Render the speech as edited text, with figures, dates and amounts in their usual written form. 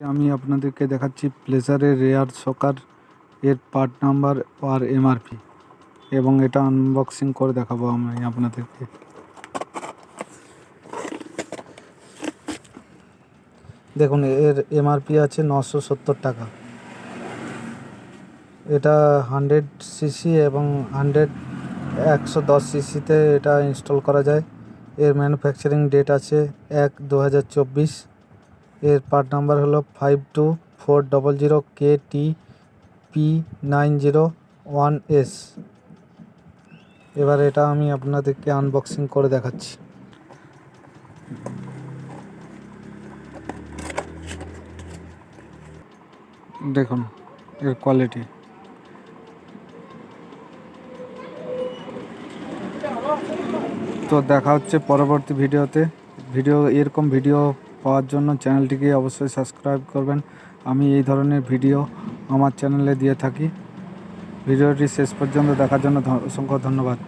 আমি আপনাদেরকে দেখাচ্ছি প্লেজারের রেয়ার সকার এর পার্ট নাম্বার আর এমআরপি এবং এটা আনবক্সিং করে দেখাবো আমি আপনাদেরকে। দেখুন, এর এমআরপি আছে 970 টাকা। এটা 100 সিসি এবং 110 সিসিতে এটা ইনস্টল করা যায়। এর ম্যানুফ্যাকচারিং ডেট আছে 1/2024। এর পার্ট নাম্বার হলো 52400 KTP901S। এবার এটা আমি আপনাদেরকে আনবক্সিং করে দেখাচ্ছি। দেখুন এর কোয়ালিটি। তো দেখা হচ্ছে পরবর্তী ভিডিওতে। এরকম ভিডিও পাওয়ার জন্য চ্যানেলটিকে অবশ্যই সাবস্ক্রাইব করবেন। আমি এই ধরনের ভিডিও আমার চ্যানেলে দিয়ে থাকি। ভিডিওটি শেষ পর্যন্ত দেখার জন্য অসংখ্য ধন্যবাদ।